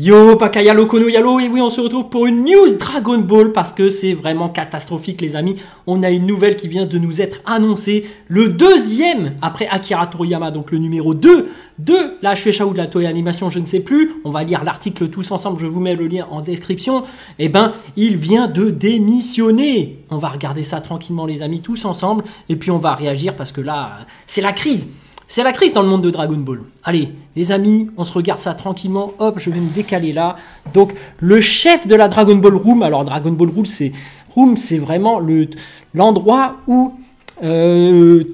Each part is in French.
Yo, Pakayalo, Kono Yalo, et oui, on se retrouve pour une news Dragon Ball parce que c'est vraiment catastrophique, les amis. On a une nouvelle qui vient de nous être annoncée, le deuxième après Akira Toriyama, donc le numéro 2 de la Shueisha ou de la Toei Animation, je ne sais plus. On va lire l'article tous ensemble, je vous mets le lien en description. Eh ben, il vient de démissionner. On va regarder ça tranquillement, les amis, tous ensemble, et puis on va réagir parce que là, c'est la crise. C'est la crise dans le monde de Dragon Ball. Allez, les amis, on se regarde ça tranquillement. Hop, je vais me décaler là. Donc, le chef de la Dragon Ball Room. Alors, Dragon Ball Room, c'est vraiment l'endroit où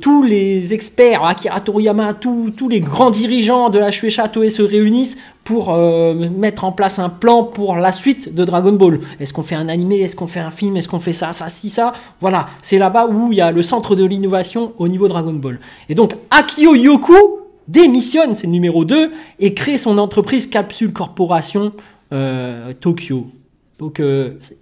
tous les experts, Akira Toriyama, tous les grands dirigeants de la Shueisha Toei se réunissent pour mettre en place un plan pour la suite de Dragon Ball. Est-ce qu'on fait un animé? Est-ce qu'on fait un film? Est-ce qu'on fait ça, ça? Voilà, c'est là-bas où il y a le centre de l'innovation au niveau Dragon Ball. Et donc, Akio Yoku démissionne, c'est le numéro 2, et crée son entreprise Capsule Corporation Tokyo. Donc,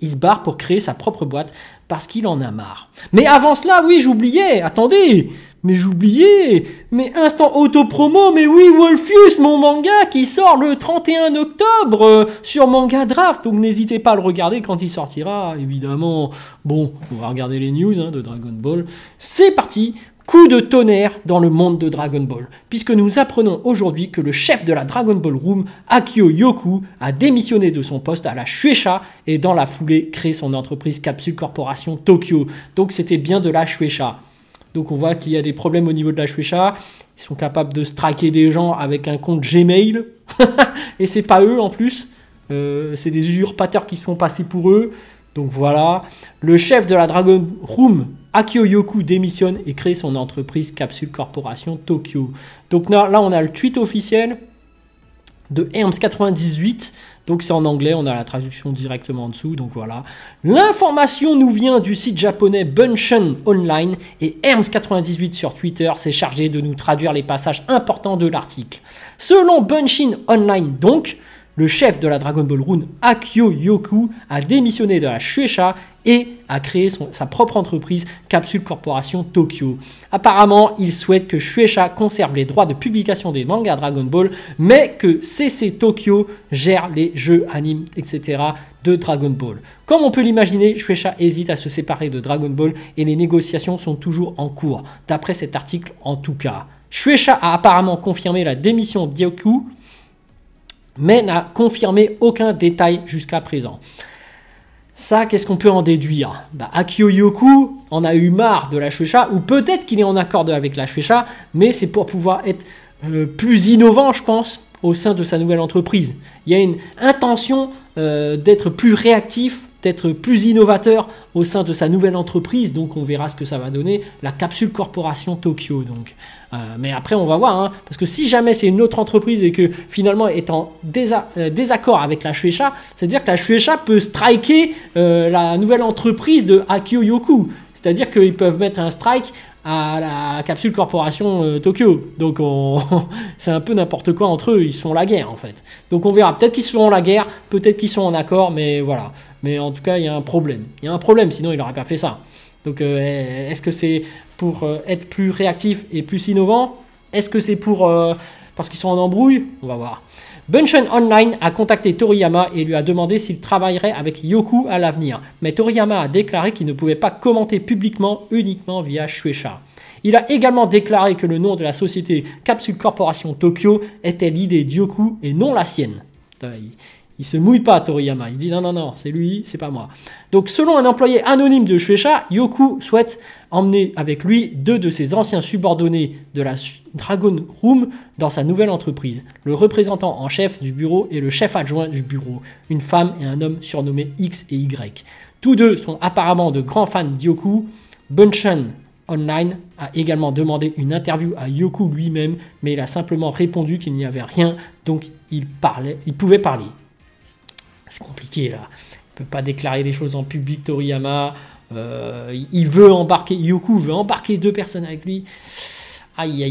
il se barre pour créer sa propre boîte parce qu'il en a marre. Mais avant cela, oui, j'oubliais, attendez, mais instant auto-promo, mais oui, Wolfius, mon manga qui sort le 31 octobre sur Manga Draft, donc n'hésitez pas à le regarder quand il sortira, évidemment. Bon, on va regarder les news de Dragon Ball. C'est parti. Coup de tonnerre dans le monde de Dragon Ball, puisque nous apprenons aujourd'hui que le chef de la Dragon Ball Room, Akio Yoku, a démissionné de son poste à la Shueisha et dans la foulée crée son entreprise Capsule Corporation Tokyo. Donc c'était bien de la Shueisha. Donc on voit qu'il y a des problèmes au niveau de la Shueisha. Ils sont capables de striker des gens avec un compte Gmail. Et c'est pas eux en plus. C'est des usurpateurs qui se font passer pour eux. Donc voilà. Le chef de la Dragon Room, Akio Yoku, démissionne et crée son entreprise Capsule Corporation Tokyo. Donc là, on a le tweet officiel de Herms98. Donc c'est en anglais, on a la traduction directement en dessous. Donc voilà. L'information nous vient du site japonais Bunshin Online et Herms98 sur Twitter s'est chargé de nous traduire les passages importants de l'article. Selon Bunshin Online donc, le chef de la Dragon Ball Room, Akio Yoku, a démissionné de la Shueisha et a créé sa propre entreprise Capsule Corporation Tokyo. Apparemment, il souhaite que Shueisha conserve les droits de publication des mangas Dragon Ball, mais que CC Tokyo gère les jeux, animes, etc. de Dragon Ball. Comme on peut l'imaginer, Shueisha hésite à se séparer de Dragon Ball et les négociations sont toujours en cours, d'après cet article en tout cas. Shueisha a apparemment confirmé la démission d'Yoku, mais n'a confirmé aucun détail jusqu'à présent. Ça, qu'est-ce qu'on peut en déduire? Akio Yoku en a eu marre de la Shueisha, ou peut-être qu'il est en accord avec la Shueisha, mais c'est pour pouvoir être plus innovant, je pense, au sein de sa nouvelle entreprise. Il y a une intention d'être plus réactif, d'être plus innovateur au sein de sa nouvelle entreprise, donc on verra ce que ça va donner, la Capsule Corporation Tokyo. Donc. Mais après on va voir, hein, parce que si jamais c'est une autre entreprise et que finalement est en désaccord avec la Shueisha, c'est-à-dire que la Shueisha peut striker la nouvelle entreprise de Akio Yoku, c'est-à-dire qu'ils peuvent mettre un strike à la Capsule Corporation Tokyo. Donc c'est un peu n'importe quoi entre eux, ils se font la guerre en fait. Donc on verra, peut-être qu'ils se feront la guerre, peut-être qu'ils sont en accord, mais voilà. Mais en tout cas, il y a un problème. Il y a un problème, sinon il n'aurait pas fait ça. Donc est-ce que c'est pour être plus réactif et plus innovant? Est-ce que c'est pour parce qu'ils sont en embrouille? On va voir. Bunshin Online a contacté Toriyama et lui a demandé s'il travaillerait avec Yoku à l'avenir. Mais Toriyama a déclaré qu'il ne pouvait pas commenter publiquement, uniquement via Shueisha. Il a également déclaré que le nom de la société Capsule Corporation Tokyo était l'idée d'Yoku et non la sienne. Il se mouille pas, Toriyama. Il dit non, c'est lui, c'est pas moi. Donc, selon un employé anonyme de Shueisha, Yoku souhaite emmener avec lui 2 de ses anciens subordonnés de la Dragon Room dans sa nouvelle entreprise. Le représentant en chef du bureau et le chef adjoint du bureau. Une femme et un homme surnommés X et Y. Tous deux sont apparemment de grands fans d'Yoku. Bunshin Online a également demandé une interview à Yoku lui-même, mais il a simplement répondu qu'il n'y avait rien, donc il pouvait parler. C'est compliqué là, il ne peut pas déclarer des choses en public, Toriyama, il veut embarquer, Yoku veut embarquer 2 personnes avec lui, aïe,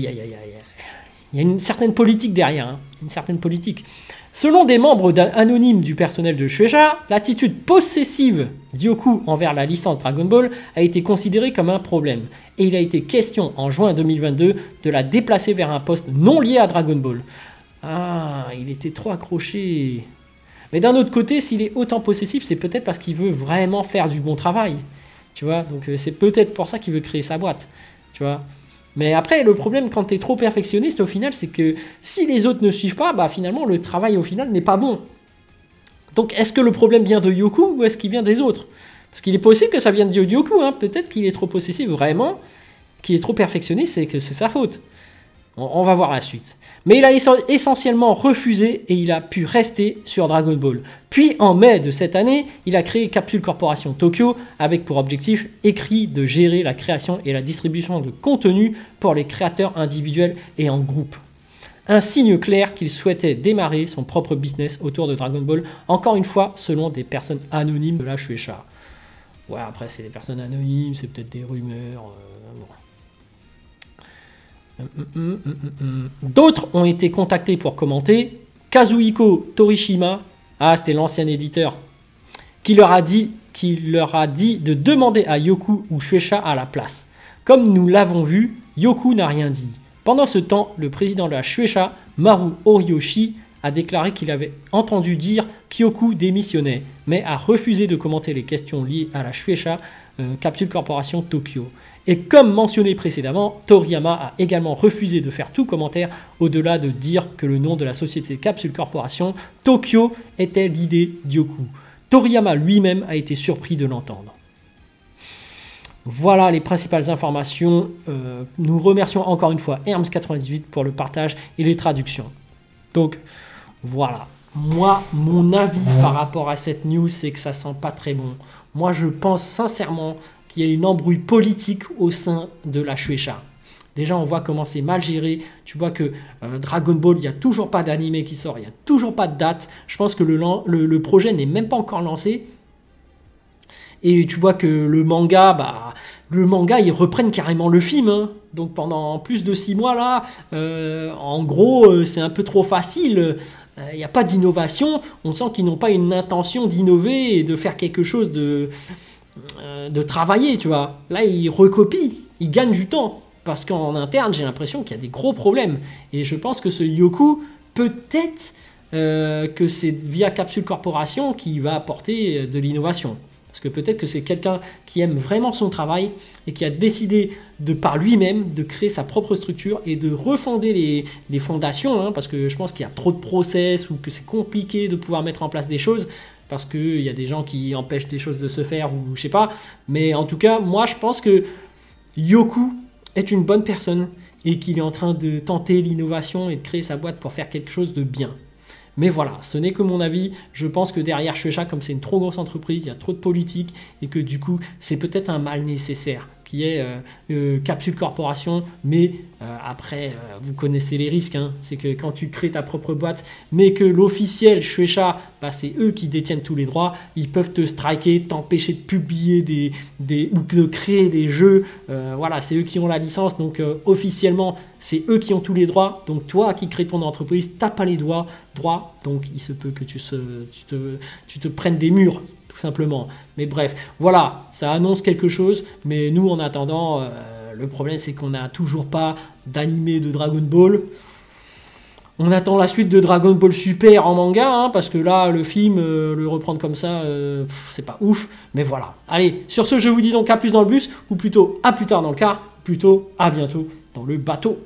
il y a une certaine politique derrière, hein. Une certaine politique. Selon des membres anonymes du personnel de Shueisha, l'attitude possessive d'Yoku envers la licence Dragon Ball a été considérée comme un problème, et il a été question en juin 2022 de la déplacer vers un poste non lié à Dragon Ball. Ah, il était trop accroché. Mais d'un autre côté, s'il est autant possessif, c'est peut-être parce qu'il veut vraiment faire du bon travail. Tu vois, donc c'est peut-être pour ça qu'il veut créer sa boîte. Tu vois. Mais après, le problème quand tu es trop perfectionniste, au final, c'est que si les autres ne suivent pas, bah finalement, le travail au final n'est pas bon. Donc, est-ce que le problème vient de Yoku ou est-ce qu'il vient des autres? Parce qu'il est possible que ça vienne de Yoku, hein. Peut-être qu'il est trop possessif vraiment, qu'il est trop perfectionniste et que c'est sa faute. On va voir la suite. Mais il a essentiellement refusé et il a pu rester sur Dragon Ball. Puis en mai de cette année, il a créé Capsule Corporation Tokyo avec pour objectif écrit de gérer la création et la distribution de contenu pour les créateurs individuels et en groupe. Un signe clair qu'il souhaitait démarrer son propre business autour de Dragon Ball, encore une fois selon des personnes anonymes de la Shueisha. Ouais, après c'est des personnes anonymes, c'est peut-être des rumeurs. Bon. D'autres ont été contactés pour commenter. Kazuhiko Torishima, c'était l'ancien éditeur, qui leur a dit de demander à Yoku ou Shueisha à la place. Comme nous l'avons vu, Yoku n'a rien dit. Pendant ce temps, le président de la Shueisha, Maru Horiyoshi, a déclaré qu'il avait entendu dire qu'Yoku démissionnait, mais a refusé de commenter les questions liées à la Shueisha Capsule Corporation Tokyo. Et comme mentionné précédemment, Toriyama a également refusé de faire tout commentaire au-delà de dire que le nom de la société Capsule Corporation Tokyo était l'idée d'Yoku. Toriyama lui-même a été surpris de l'entendre. Voilà les principales informations. Nous remercions encore une fois Herms98 pour le partage et les traductions. Donc voilà, moi mon avis par rapport à cette news, c'est que ça sent pas très bon. Moi je pense sincèrement qu'il y a une embrouille politique au sein de la Shueisha. Déjà, on voit comment c'est mal géré. Tu vois que Dragon Ball, il n'y a toujours pas d'animé qui sort, il n'y a toujours pas de date. Je pense que le projet n'est même pas encore lancé. Et tu vois que le manga, ils reprennent carrément le film. Hein. Donc pendant plus de 6 mois, là, en gros, c'est un peu trop facile. Il n'y a pas d'innovation. On sent qu'ils n'ont pas une intention d'innover et de faire quelque chose de travailler, tu vois. Là, ils recopient, ils gagnent du temps. Parce qu'en interne, j'ai l'impression qu'il y a des gros problèmes. Et je pense que ce Yoku, peut-être que c'est via Capsule Corporation qui va apporter de l'innovation. Parce que peut-être que c'est quelqu'un qui aime vraiment son travail et qui a décidé de par lui-même de créer sa propre structure et de refonder les fondations. Hein, parce que je pense qu'il y a trop de process ou que c'est compliqué de pouvoir mettre en place des choses. Parce qu'il y a des gens qui empêchent des choses de se faire ou je sais pas. Mais en tout cas, moi je pense que Yoku est une bonne personne et qu'il est en train de tenter l'innovation et de créer sa boîte pour faire quelque chose de bien. Mais voilà, ce n'est que mon avis. Je pense que derrière Shueisha, comme c'est une trop grosse entreprise, il y a trop de politique et que du coup, c'est peut-être un mal nécessaire qui est Capsule Corporation. Mais après, vous connaissez les risques. Hein. C'est que quand tu crées ta propre boîte, mais que l'officiel Shueisha, c'est eux qui détiennent tous les droits, ils peuvent te striker, t'empêcher de publier ou de créer des jeux. Voilà, c'est eux qui ont la licence. Donc officiellement, c'est eux qui ont tous les droits. Donc toi qui crées ton entreprise, t'as pas les droits. Donc il se peut que tu te prennes des murs. Tout simplement. Mais bref, voilà, ça annonce quelque chose. Mais nous, en attendant, le problème, c'est qu'on n'a toujours pas d'animé de Dragon Ball. On attend la suite de Dragon Ball Super en manga, hein, parce que là, le film, le reprendre comme ça, c'est pas ouf. Mais voilà. Allez, sur ce, je vous dis donc à plus dans le bus, ou plutôt à plus tard dans le car, plutôt à bientôt dans le bateau.